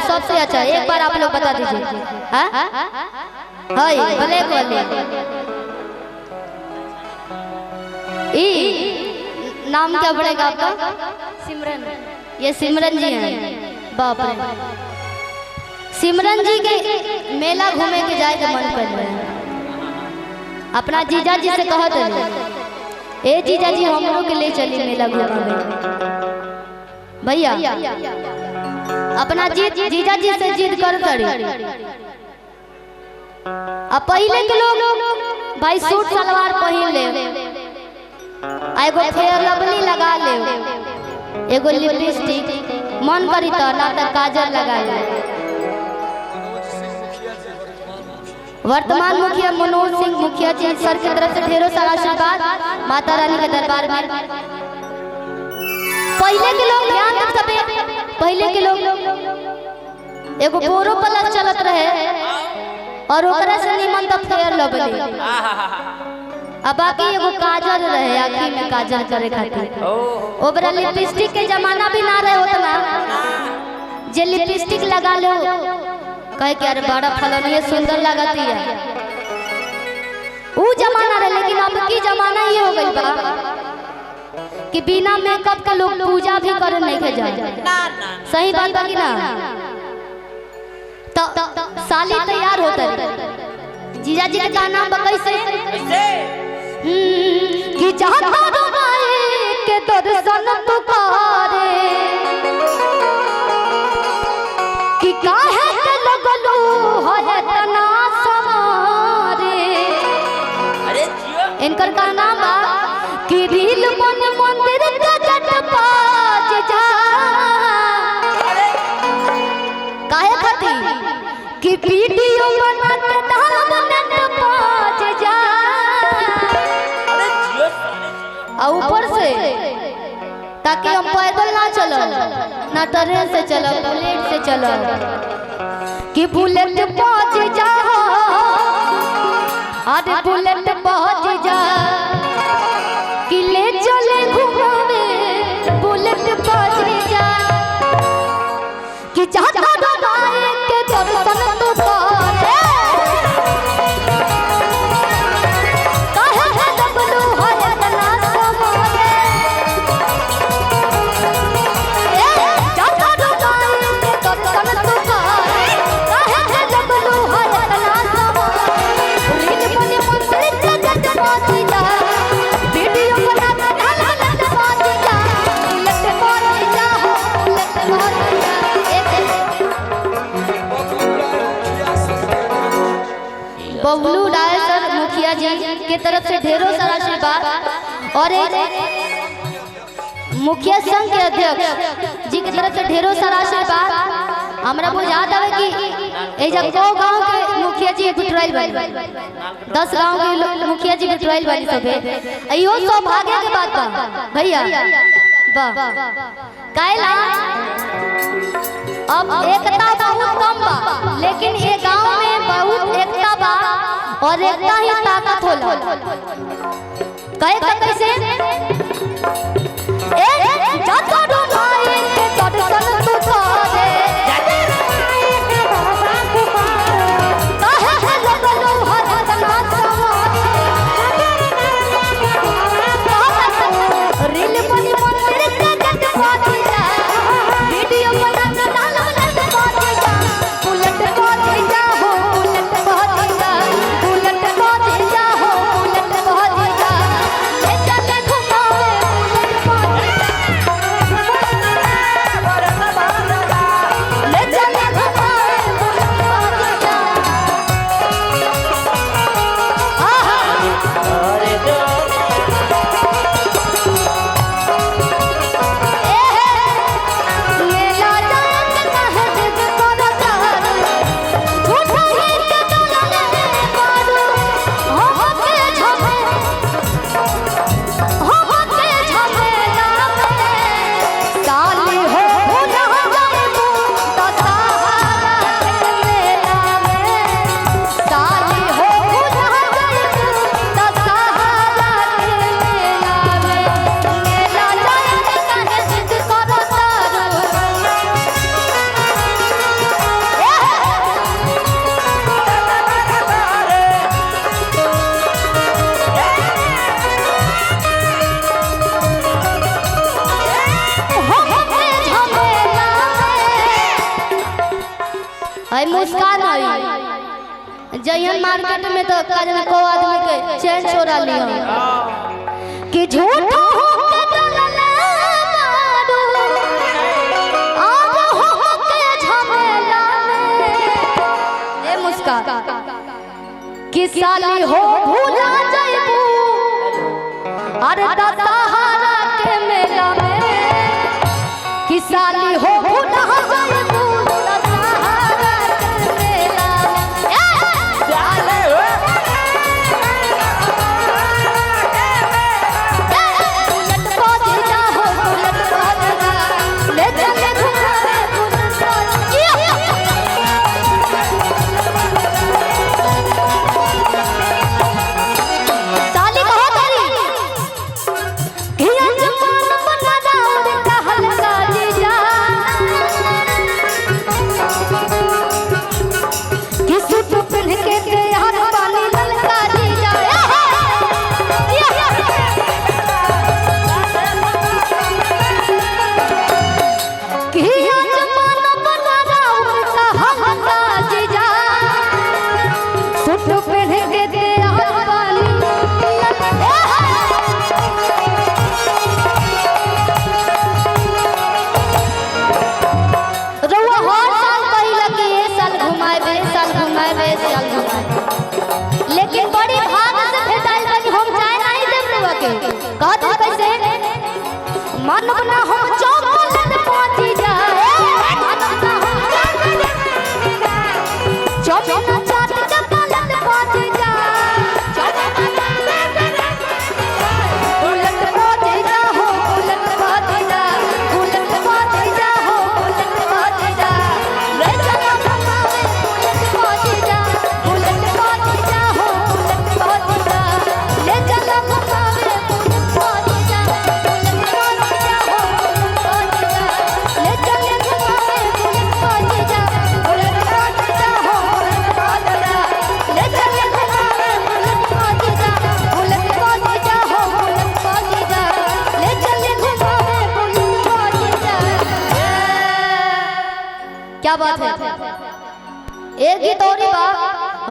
जो सबसे अच्छा, एक बार आप लोग बता दीजिए। हाँ हाय ब्लैक वाले नाम क्या पड़ेगा आपका? सिमरन। ये सिमरन जी हैं। बाप रे, सिमरन जी के मेला घूमे के जाए के मन कर रहे हैं। अपना जीजा जी से कहत है, ए जीजा जी हम लोग के ले चली मेला घूमे। भैया अपना जीजा जी से जिद कर करी। अब पहले के लोग भाई सूट सलवार पहन ले, एगो फेयर लवली लगा ले, एगो लिपस्टिक, मन करी तो ना तो काजल लगा ले। वर्तमान मुखिया मनोज सिंह मुखिया जी सर की तरफ से ढेरों सारा आशीर्वाद माता रानी के दरबार में। पहले के लोग ध्यान रख सबे, पहले के लोग एगो बोरो प्लस चलत रहे और ओकरा से निमन तो फेयर लवली, अब बाकी एगो काजल रहे, आँखी में काजल करे खातिर। ओकरा लिपस्टिक के जमाना भी ना रहे उतना, जे लिपस्टिक लगा लो कहे कि अरे बड़ा फलन ये सुंदर लगती है, वो जमाना रहे। लेकिन अब की जमाना ये हो गई बा कि बिना मेकअप के लोग पूजा भी करे नहीं के जाए। सही बात है कि ना? तो साली तैयार होता है, जीजा जी का नाम कैसे कि चाहता डुबाए के दर्शन पुकारे कि काहे के लगलू है तना सवारे। अरे जियो इनकर का नाम बा कि रील बन मंदिर के जट पाज जा। काहे खाती कि वीडियो बना के धाम नेट पाज जा। और ऊपर से ताकि हम पैदल ना चलल, ना ट्रेन से चलल, बुलेट से चलल कि बुलेट पहुंच जा, अरे बुलेट पहुंच जा कि ले चले घुमावे, बुलेट पहुंच जा कि चाहता डुबाए के दर्शन तू करे। बबलू राय सर मुखिया जी के तरफ से ढेरों सारा आशीर्वाद और एक मुखिया संघ के अध्यक्ष जी की तरफ से ढेरों सारा आशीर्वाद। हमरा बुझात है कि ए जब गांव के मुखिया जी बिटराइल वाली 10 गांव के मुखिया जी बिटराइल वाली सब है, इहो सौभाग्य के बात बा भैया। वाह कायला अब एकता बहुत कम बा, लेकिन ये गांव में बहुत एकता बा और एकता ही ताकत होला। कहे कैसे ए जातो डुबाए के दर्शन तू करे, काहे है लगलो हर तना सवारे। रील बनी मंदिर के जट पाज जा, वीडियो बना के डालो नेट पाज जा, बुलेट पाज जा हो, बुलेट पाज जा, बुलेट पाज जा हो, बुलेट पाज जा, ले चले घुमावे, बुलेट है मुस्कान है जयन मार्केट में तो काजन को आदमी के चैन चोरा लिया कि झूठ हो के दलले मारू आज हो के झमेला में ए मुस्कान कि साली हो भूला जाइबू अरे दशहरा के मेला में कि साली हो भूला जाइबू दशहरा के मेला में बुलेट पहुंच जा हो बुलेट पहुंच जा ले चले घुमावे बुलेट साली कहो तेरी कि अजमान बना दाऊद का हल्का जीजा कि सूट पहन के तैयार पानी ललका जीजा कि अजमान बना दाऊद का हल्का जीजा सूट पहन के तैयार पानी रउआ हर साल कहिला कि ये साल घुमाएबे साल घुमाएबे साल घुमाएबे लेकिन बड़ी भाग से भेटाइल बा कि हम जाए नहीं देब रउआ के कहत हो कैसे मन बना हम चौकोलेट पहुंची जा मन बना हम चौकोलेट चाट के पालत पहुंची जा बुलेट पहुंची जा हो बुलेट पहुंची जा बुलेट पहुंची जा हो बुलेट पहुंची जा ले चला घुमावे बुलेट पहुंची जा बुलेट पहुंची जा हो बुलेट पहुंची जा ले चला घुमावे बुलेट पहुंची जा बुलेट पहुंची जा हो बुलेट पहुंची जा ले चले घुमावे बुलेट पहुंची जा बुलेट पहुंची जा हो बुलेट पहुंची जा ले चले घुमावे बुलेट पहुंची जा बुलेट पहुंची जा हो बुलेट पहुंची जा ले चले घुमावे बुलेट पहुंची जा क्या बात है।